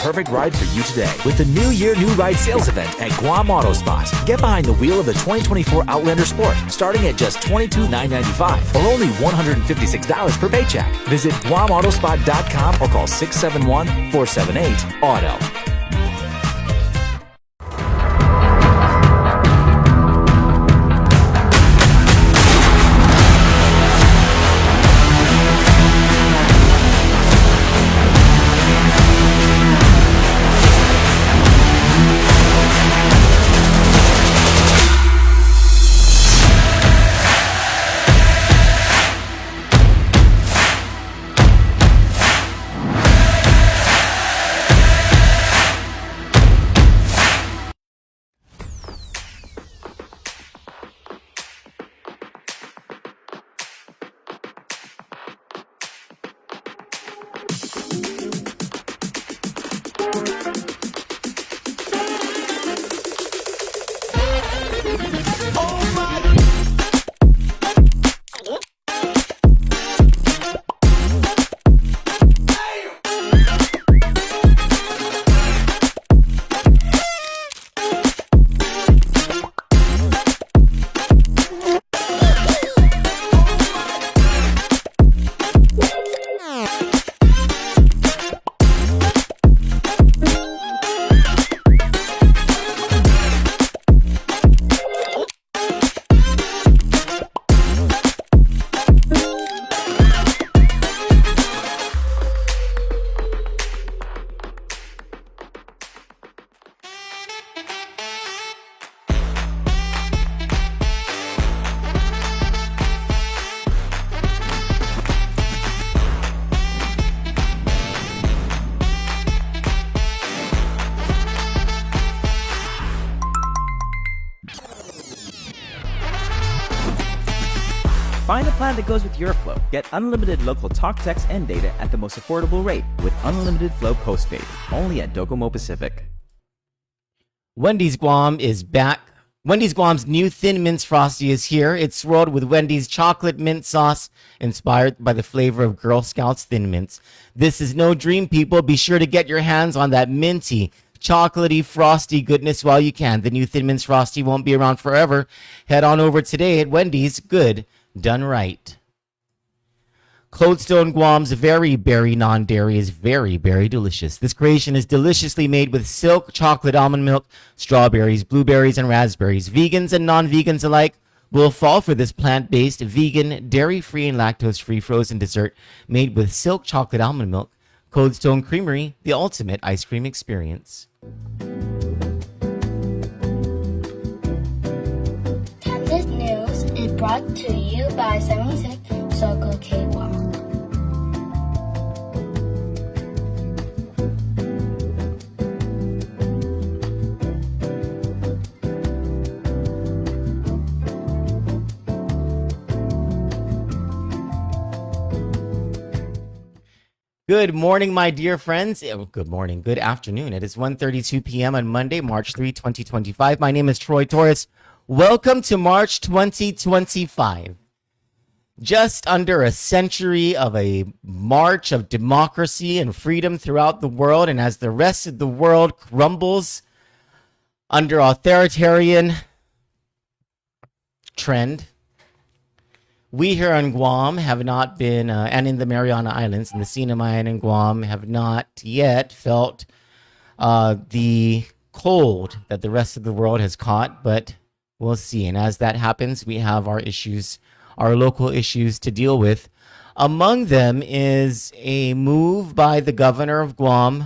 perfect ride for you today with the New Year New Ride sales event at Guam Auto Spot. Get behind the wheel of the 2024 Outlander Sport starting at just $22,995 or only $156 per paycheck. Visit GuamAutospot.com or call 671-478-AUTO. Find a plan that goes with your flow. Get unlimited local talk, text, and data at the most affordable rate with Unlimited Flow Postpaid, only at Docomo Pacific. Wendy's Guam is back. Wendy's Guam's new Thin Mints Frosty is here. It's swirled with Wendy's chocolate mint sauce, inspired by the flavor of Girl Scouts Thin Mints. This is no dream, people. Be sure to get your hands on that minty, chocolatey, frosty goodness while you can. The new Thin Mints Frosty won't be around forever. Head on over today at Wendy's. Good done right. Coldstone Guam's Very Berry Non-Dairy is very, very delicious. This creation is deliciously made with silk chocolate almond milk, strawberries, blueberries, and raspberries. Vegans and non-vegans alike will fall for this plant-based, vegan, dairy-free, and lactose-free frozen dessert made with silk chocolate almond milk. Coldstone Creamery, the ultimate ice cream experience. Kandit News is brought to you by 76 Circle K Guam. Good morning, my dear friends. Good morning, good afternoon. It is 1:32 p.m. on Monday, March 3, 2025. My name is Troy Torres. Welcome to March 2025. Just under a century of a march of democracy and freedom throughout the world, and as the rest of the world crumbles under authoritarian trend, we here on Guam have not been, and in the Mariana Islands, in the Sinai and Guam, have not yet felt the cold that the rest of the world has caught, but we'll see. And as that happens, we have our issues, our local issues to deal with. Among them is a move by the governor of Guam,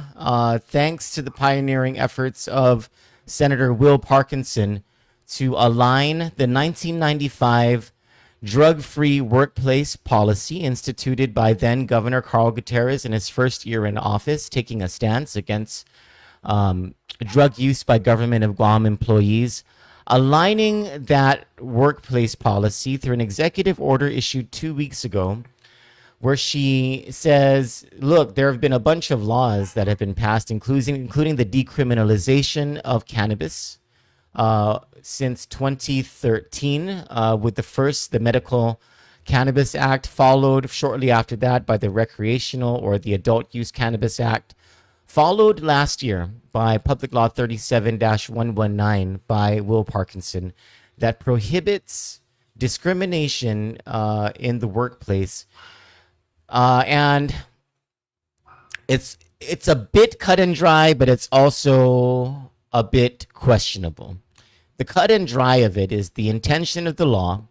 thanks to the pioneering efforts of Senator Will Parkinson, to align the 1995 drug-free workplace policy instituted by then Governor Carl Gutierrez in his first year in office, taking a stance against drug use by government of Guam employees, aligning that workplace policy through an executive order issued 2 weeks ago, where she says, look, there have been a bunch of laws that have been passed, including the decriminalization of cannabis, since 2013, with the Medical Cannabis Act, followed shortly after that by the Recreational or the Adult Use Cannabis Act, followed last year by Public Law 37-119 by Will Parkinson, that prohibits discrimination in the workplace. And it's a bit cut and dry, but it's also a bit questionable. The cut and dry of it is the intention of the law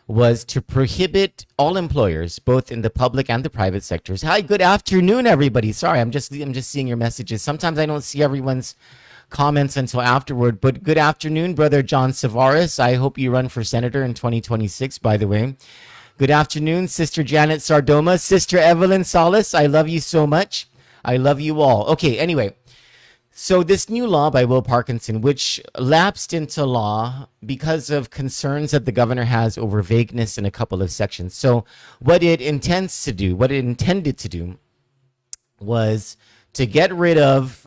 was to prohibit all employers, both in the public and the private sectors. Hi, good afternoon, everybody. Sorry, I'm just seeing your messages. Sometimes I don't see everyone's comments until afterward, but good afternoon, Brother John Savaris. I hope you run for senator in 2026, by the way. Good afternoon, Sister Janet Sardoma, Sister Evelyn Salas. I love you so much. I love you all. Okay, anyway. So this new law by Will Parkinson, which lapsed into law because of concerns that the governor has over vagueness in a couple of sections. So what it intended to do was to get rid of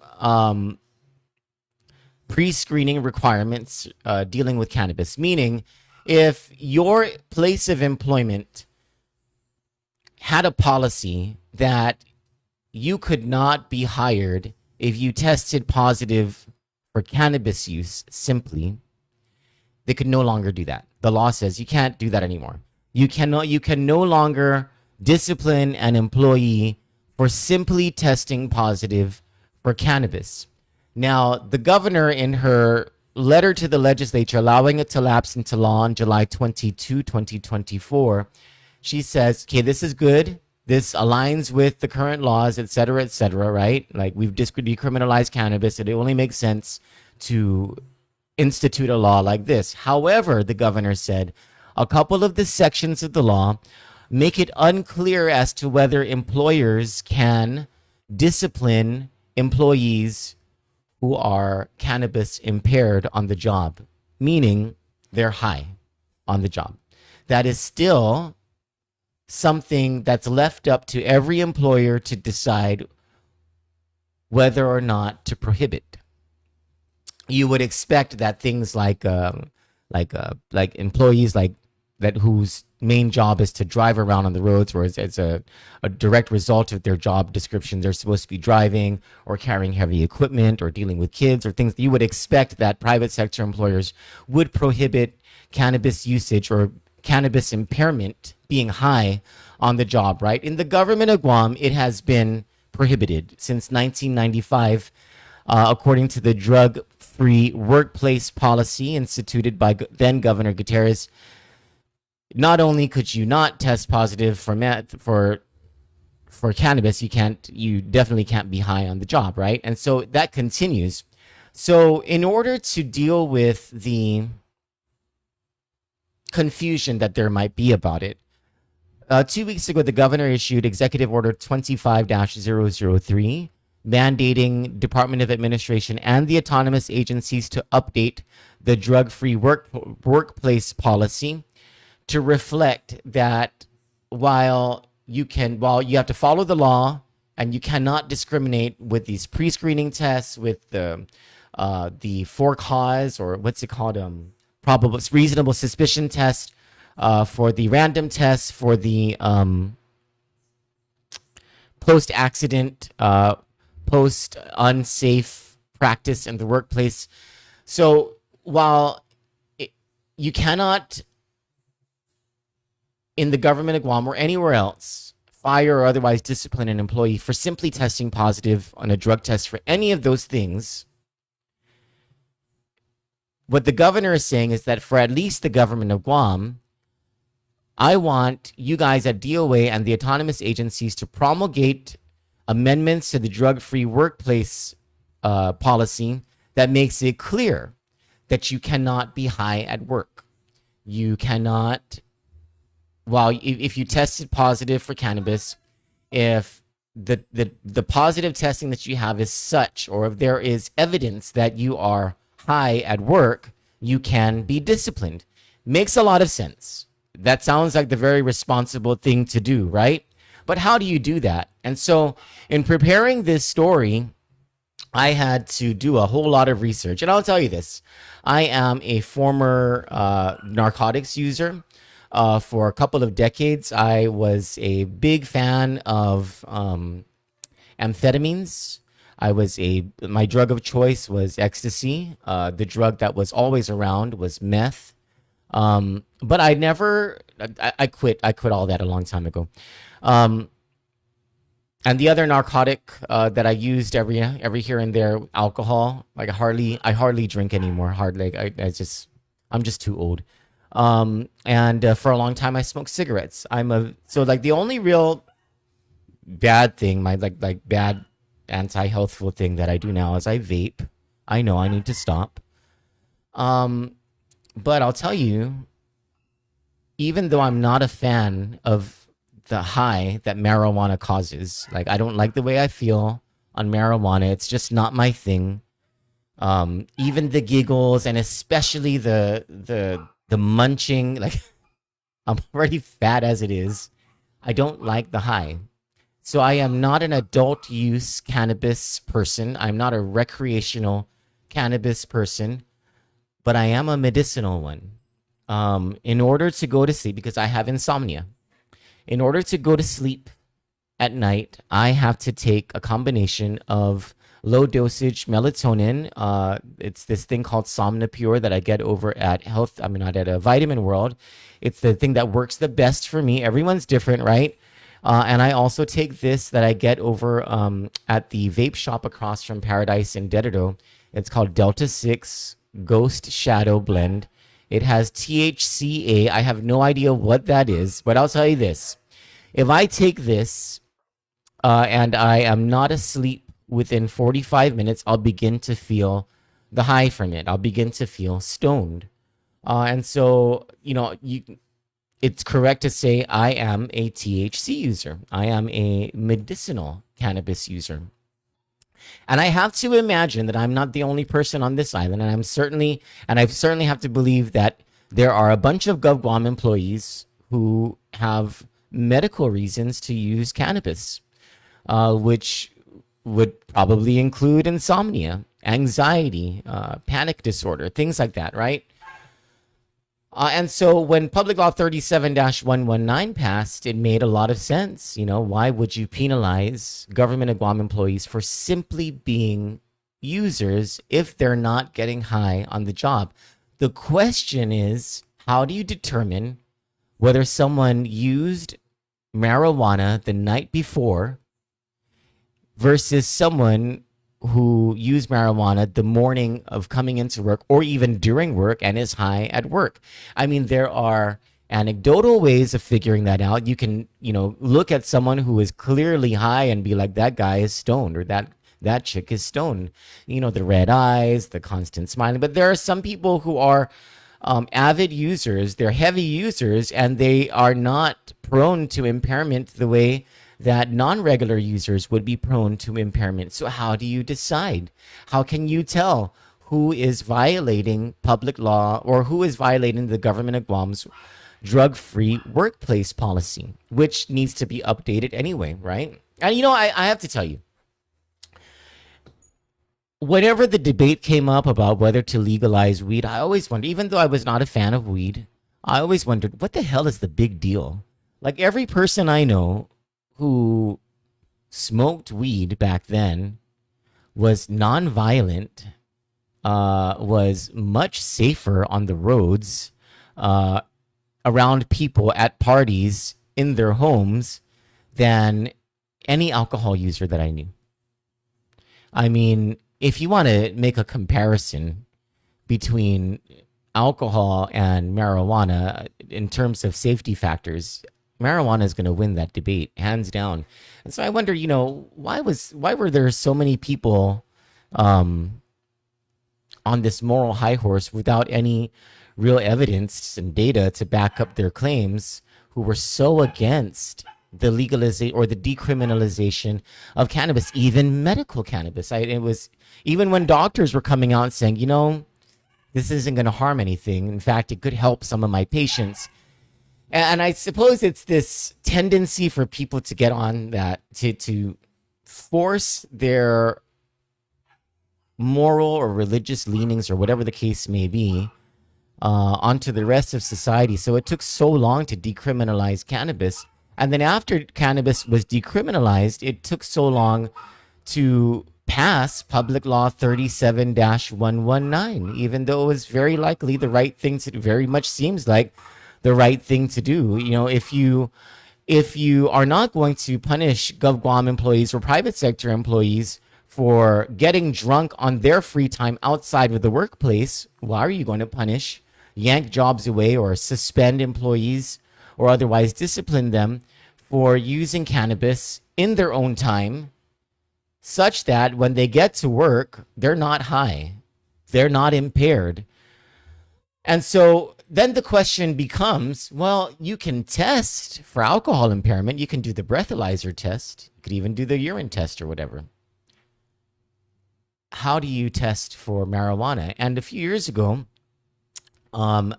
pre-screening requirements dealing with cannabis, meaning if your place of employment had a policy that you could not be hired if you tested positive for cannabis use simply, they could no longer do that. The law says you can't do that anymore. You can no longer discipline an employee for simply testing positive for cannabis. Now, the governor, in her letter to the legislature allowing it to lapse into law on July 22, 2024, she says, okay, this is good. This aligns with the current laws, et cetera, right? Like, we've decriminalized cannabis, and it only makes sense to institute a law like this. However, the governor said a couple of the sections of the law make it unclear as to whether employers can discipline employees who are cannabis impaired on the job, meaning they're high on the job. That is still something that's left up to every employer to decide whether or not to prohibit. You would expect that things like employees like that whose main job is to drive around on the roads, or it's a direct result of their job description, they're supposed to be driving or carrying heavy equipment or dealing with kids or things. You would expect that private sector employers would prohibit cannabis usage or cannabis impairment being high on the job, right? In the government of Guam, it has been prohibited since 1995, according to the drug-free workplace policy instituted by then Governor Gutierrez. Not only could you not test positive for cannabis, you definitely can't be high on the job, right? And so that continues. So in order to deal with the confusion that there might be about it, 2 weeks ago, the governor issued Executive Order 25-003, mandating Department of Administration and the autonomous agencies to update the drug-free workplace policy to reflect that while you have to follow the law and you cannot discriminate with these pre-screening tests, with the for cause, or what's it called, probable reasonable suspicion test, for the random tests, for the post-accident, post-unsafe practice in the workplace. So while you cannot, in the government of Guam or anywhere else, fire or otherwise discipline an employee for simply testing positive on a drug test for any of those things, what the governor is saying is that for at least the government of Guam, I want you guys at DOA and the autonomous agencies to promulgate amendments to the drug-free workplace policy that makes it clear that you cannot be high at work. You cannot, if you tested positive for cannabis, if the positive testing that you have is such, or if there is evidence that you are high at work, you can be disciplined. Makes a lot of sense. That sounds like the very responsible thing to do, right? But how do you do that? And so in preparing this story, I had to do a whole lot of research. And I'll tell you this, I am a former narcotics user. For a couple of decades, I was a big fan of amphetamines. My drug of choice was ecstasy. The drug that was always around was meth. But I quit all that a long time ago. And the other narcotic that I used every here and there, alcohol. Like I hardly drink anymore. I'm just too old. And for a long time I smoked cigarettes. So like the only real bad thing, my like bad anti-healthful thing that I do now is I vape. I know I need to stop. But I'll tell you, even though I'm not a fan of the high that marijuana causes, like I don't like the way I feel on marijuana. It's just not my thing. Even the giggles and especially the munching, like I'm already fat as it is. I don't like the high. So I am not an adult use cannabis person. I'm not a recreational cannabis person, but I am a medicinal one. In order to go to sleep, because I have insomnia, in order to go to sleep at night, I have to take a combination of low dosage melatonin. It's this thing called Somnipure that I get over at Vitamin World. It's the thing that works the best for me. Everyone's different, right? And I also take this that I get over at the vape shop across from Paradise in Dededo. It's called Delta 6 Ghost Shadow Blend. It has THCA. I have no idea what that is, but I'll tell you this. If I take this and I am not asleep within 45 minutes, I'll begin to feel the high from it. I'll begin to feel stoned. And so, it's correct to say I am a THC user. I am a medicinal cannabis user. And I have to imagine that I'm not the only person on this island, and I certainly have to believe that there are a bunch of GovGuam employees who have medical reasons to use cannabis, which would probably include insomnia, anxiety, panic disorder, things like that, right? And so when Public Law 37-119 passed, it made a lot of sense. Why would you penalize government of Guam employees for simply being users if they're not getting high on the job? The question is, how do you determine whether someone used marijuana the night before versus someone who used marijuana the morning of coming into work or even during work and is high at work? I mean, there are anecdotal ways of figuring that out. You can, look at someone who is clearly high and be like, that guy is stoned, or that chick is stoned. The red eyes, the constant smiling. But there are some people who are avid users, they're heavy users, and they are not prone to impairment the way that non-regular users would be prone to impairment. So how do you decide? How can you tell who is violating public law or who is violating the government of Guam's drug-free workplace policy, which needs to be updated anyway, right? And I have to tell you, whenever the debate came up about whether to legalize weed, I always wondered, even though I was not a fan of weed, I always wondered, what the hell is the big deal? Like every person I know who smoked weed back then was nonviolent, was much safer on the roads, around people at parties in their homes than any alcohol user that I knew. I mean, if you want to make a comparison between alcohol and marijuana in terms of safety factors, marijuana is going to win that debate, hands down. And so I wonder, why were there so many people on this moral high horse without any real evidence and data to back up their claims, who were so against the legalization or the decriminalization of cannabis, even medical cannabis? It was even when doctors were coming out saying, this isn't going to harm anything. In fact, it could help some of my patients. And I suppose it's this tendency for people to get on that, to force their moral or religious leanings or whatever the case may be onto the rest of society. So it took so long to decriminalize cannabis. And then after cannabis was decriminalized, it took so long to pass Public Law 37-119, even though it was very likely the right thing to do, very much seems like the right thing to do. You know, if you are not going to punish GovGuam employees or private sector employees for getting drunk on their free time outside of the workplace, why are you going to punish, yank jobs away, or suspend employees or otherwise discipline them for using cannabis in their own time, such that when they get to work, they're not high, they're not impaired? And so then the question becomes, well, you can test for alcohol impairment. You can do the breathalyzer test. You could even do the urine test or whatever. How do you test for marijuana? And a few years ago, Diane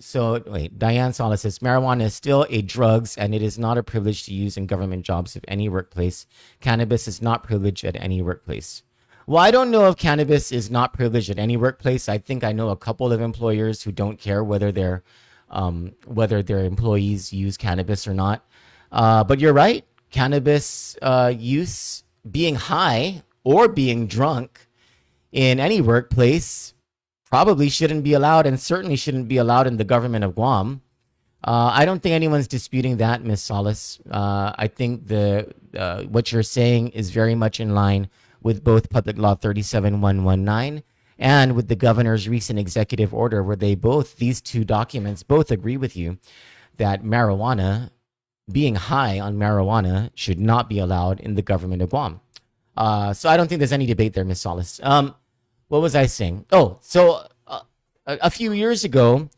Salas says, marijuana is still a drugs and it is not a privilege to use in government jobs of any workplace. Cannabis is not privileged at any workplace. Well, I don't know if cannabis is not privileged at any workplace. I think I know a couple of employers who don't care whether their employees use cannabis or not. But you're right. Cannabis use, being high or being drunk in any workplace, probably shouldn't be allowed, and certainly shouldn't be allowed in the government of Guam. I don't think anyone's disputing that, Ms. Salas. I think what you're saying is very much in line with both Public Law 37-119 and with the governor's recent executive order, where these two documents both agree with you that marijuana, being high on marijuana, should not be allowed in the government of Guam. So I don't think there's any debate there, Ms. Salas. What was I saying? A few years ago,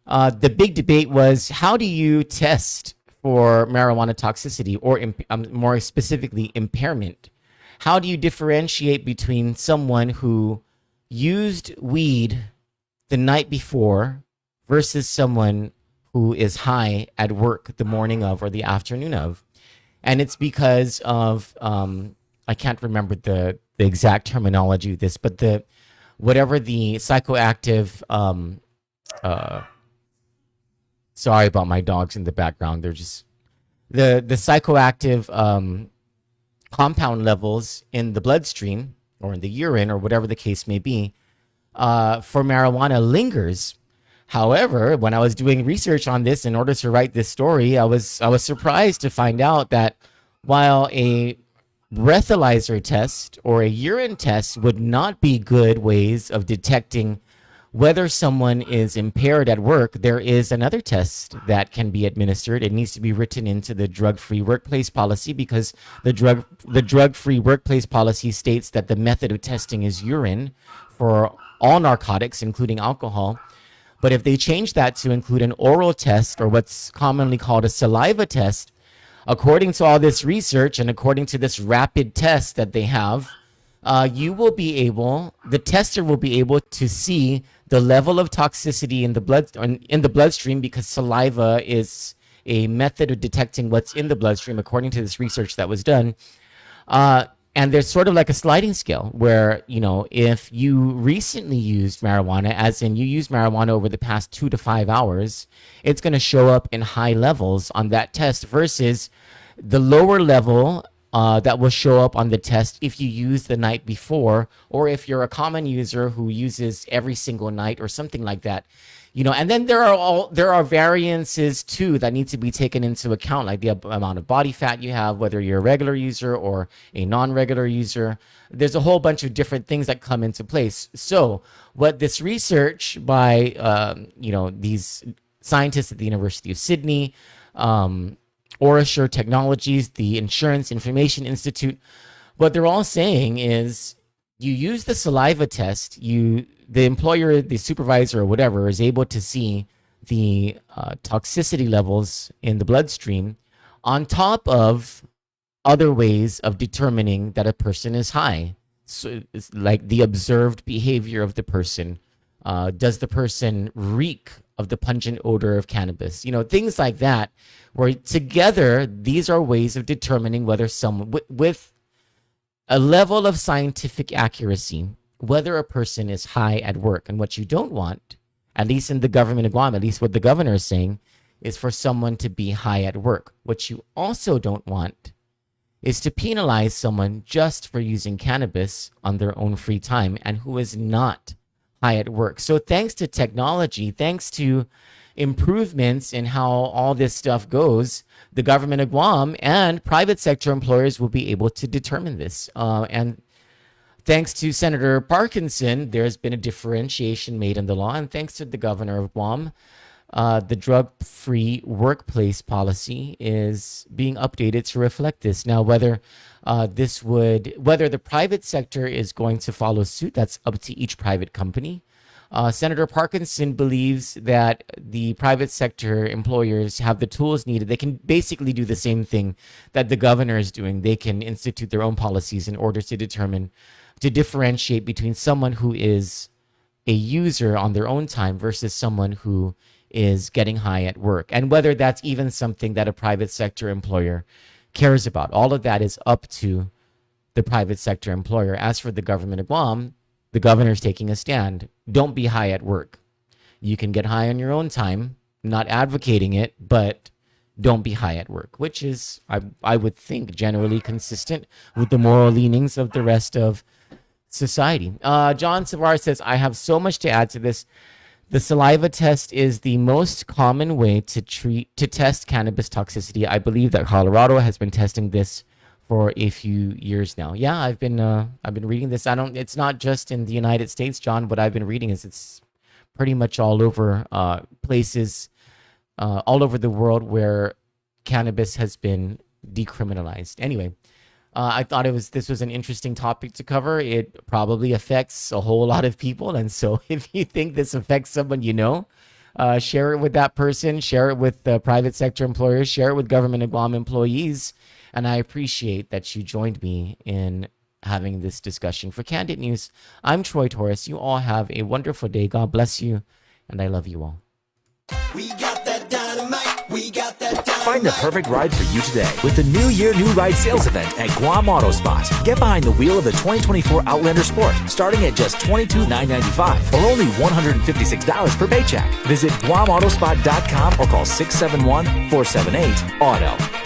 the big debate was, how do you test for marijuana toxicity, or more specifically, impairment? How do you differentiate between someone who used weed the night before versus someone who is high at work the morning of or the afternoon of? And it's because of, I can't remember the exact terminology of this, but whatever the psychoactive, sorry about my dogs in the background. They're just, the psychoactive compound levels in the bloodstream or in the urine or whatever the case may be for marijuana lingers. However, when I was doing research on this in order to write this story, I was surprised to find out that while a breathalyzer test or a urine test would not be good ways of detecting whether someone is impaired at work, there is another test that can be administered. It needs to be written into the drug-free workplace policy, because the drug-free workplace policy states that the method of testing is urine for all narcotics, including alcohol. But if they change that to include an oral test, or what's commonly called a saliva test, according to all this research and according to this rapid test that they have, the tester will be able to see the level of toxicity in the bloodstream, because saliva is a method of detecting what's in the bloodstream, according to this research that was done. And there's sort of like a sliding scale where, if you recently used marijuana, as in you used marijuana over the past 2 to 5 hours, it's going to show up in high levels on that test, versus the lower level that will show up on the test if you use the night before, or if you're a common user who uses every single night or something like that. And then there are variances too that need to be taken into account, like the amount of body fat you have, whether you're a regular user or a non-regular user. There's a whole bunch of different things that come into place. So what this research by these scientists at the University of Sydney, Orasure Technologies, the Insurance Information Institute, what they're all saying is, you use the saliva test, the employer, the supervisor or whatever, is able to see the toxicity levels in the bloodstream on top of other ways of determining that a person is high. So it's like the observed behavior of the person. Does the person reek of the pungent odor of cannabis? Things like that, where together these are ways of determining whether someone with a level of scientific accuracy, whether a person is high at work. And what you don't want, at least in the government of Guam, at least what the governor is saying, is for someone to be high at work. What you also don't want is to penalize someone just for using cannabis on their own free time and who is not high at work. So thanks to technology, thanks to improvements in how all this stuff goes, the government of Guam and private sector employers will be able to determine this. And thanks to Senator Parkinson, there's been a differentiation made in the law. And thanks to the governor of Guam, the drug-free workplace policy is being updated to reflect this. Now, whether the private sector is going to follow suit, that's up to each private company. Senator Parkinson believes that the private sector employers have the tools needed. They can basically do the same thing that the governor is doing. They can institute their own policies in order to differentiate between someone who is a user on their own time versus someone who is getting high at work, and whether that's even something that a private sector employer cares about. All of that is up to the private sector employer. As for the government of Guam, the governor's taking a stand. Don't be high at work. You can get high on your own time, not advocating it, but don't be high at work, which is, I would think, generally consistent with the moral leanings of the rest of society. John Savar says, I have so much to add to this. The saliva test is the most common way to test cannabis toxicity. I believe that Colorado has been testing this for a few years now. Yeah, I've been reading this. It's not just in the United States, John. What I've been reading is it's pretty much all over places, all over the world where cannabis has been decriminalized. Anyway, I thought this was an interesting topic to cover. It probably affects a whole lot of people. And so if you think this affects someone you know, share it with that person, share it with private sector employers, share it with government of Guam employees. And I appreciate that you joined me in having this discussion. For Kandit News, I'm Troy Torres. You all have a wonderful day. God bless you. And I love you all. We got that dynamite. We got that dynamite. Find the perfect ride for you today with the New Year New Ride sales event at Guam Auto Spot. Get behind the wheel of the 2024 Outlander Sport, starting at just $22,995 or only $156 per paycheck. Visit GuamAutospot.com or call 671-478-AUTO.